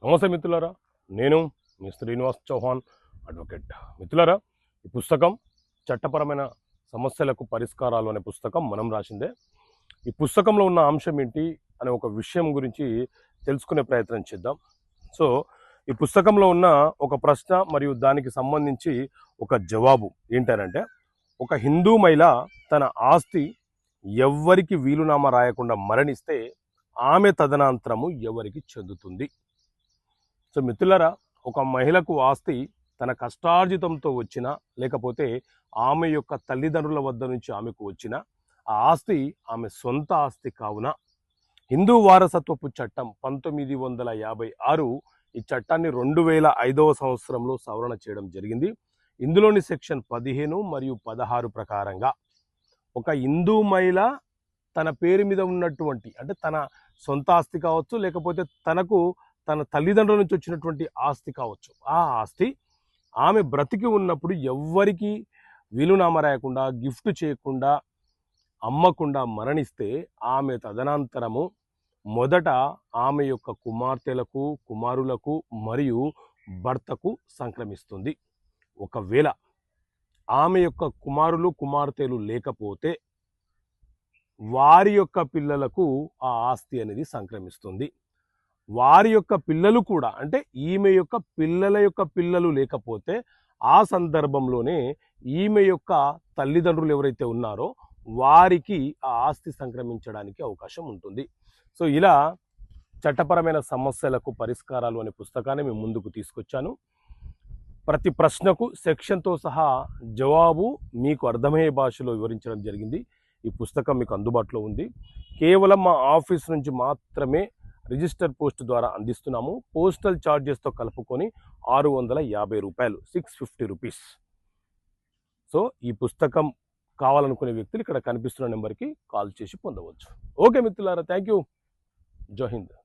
నమస్తే మిత్రులారా, నేను మీ శ్రీనివాస్ చౌహాన్ అడ్వకేట్. మిత్రులారా, ఈ పుస్తకం చట్టపరమైన సమస్యలకు పరిష్కారాలు అనే పుస్తకం మనం రాసిందే. ఈ పుస్తకంలో ఉన్న అంశం ఏంటి అనే ఒక విషయం గురించి తెలుసుకునే ప్రయత్నం చేద్దాం. సో ఈ పుస్తకంలో ఉన్న ఒక ప్రశ్న మరియు దానికి సంబంధించి ఒక జవాబు ఏంటంటే, ఒక హిందూ మహిళ తన ఆస్తి ఎవ్వరికి వీలునామా రాయకుండా మరణిస్తే ఆమె తదనంతరము ఎవరికి చెందుతుంది? సో మిత్రులారా, ఒక మహిళకు ఆస్తి తన కష్టార్జితంతో వచ్చిన, లేకపోతే ఆమె యొక్క తల్లిదండ్రుల వద్ద నుంచి ఆమెకు వచ్చిన ఆ ఆస్తి ఆమె సొంత ఆస్తి కావున హిందూ వారసత్వపు చట్టం 1956 ఈ చట్టాన్ని 2005వ సంవత్సరంలో సవరణ చేయడం జరిగింది. ఇందులోని సెక్షన్ 15 మరియు 16 ప్రకారంగా ఒక హిందూ మహిళ తన పేరు మీద ఉన్నటువంటి, అంటే తన సొంత ఆస్తి కావచ్చు, లేకపోతే తన తల్లిదండ్రుల నుంచి వచ్చినటువంటి ఆస్తి కావచ్చు, ఆ ఆస్తి ఆమె బ్రతికి ఉన్నప్పుడు ఎవ్వరికి వీలునామా రాయకుండా, గిఫ్ట్ చేయకుండా, అమ్మకుండా మరణిస్తే ఆమె తదనంతరము మొదట ఆమె యొక్క కుమార్తెలకు, కుమారులకు మరియు భర్తకు సంక్రమిస్తుంది. ఒకవేళ ఆమె యొక్క కుమారులు, కుమార్తెలు లేకపోతే వారి యొక్క పిల్లలకు ఆ ఆస్తి అనేది సంక్రమిస్తుంది. వారి యొక్క పిల్లలు కూడా, అంటే ఈమె యొక్క పిల్లల యొక్క పిల్లలు లేకపోతే ఆ సందర్భంలోనే ఈమె యొక్క తల్లిదండ్రులు ఎవరైతే ఉన్నారో వారికి ఆ ఆస్తి సంక్రమించడానికి అవకాశం ఉంటుంది. సో ఇలా చట్టపరమైన సమస్యలకు పరిష్కారాలు అనే పుస్తకాన్ని మేము ముందుకు తీసుకొచ్చాను. ప్రతి ప్రశ్నకు సెక్షన్తో సహా జవాబు మీకు అర్థమయ్యే భాషలో వివరించడం జరిగింది. ఈ పుస్తకం మీకు అందుబాటులో ఉంది. కేవలం మా ఆఫీస్ నుంచి మాత్రమే రిజిస్టర్ పోస్ట్ ద్వారా అందిస్తున్నాము. పోస్టల్ ఛార్జెస్తో కలుపుకొని 650 రూపాయలు, 650 రూపీస్. సో ఈ పుస్తకం కావాలనుకునే వ్యక్తులు ఇక్కడ కనిపిస్తున్న నెంబర్కి కాల్ చేసి పొందవచ్చు. ఓకే మిత్రులారా, థ్యాంక్ యూ. జై హింద్.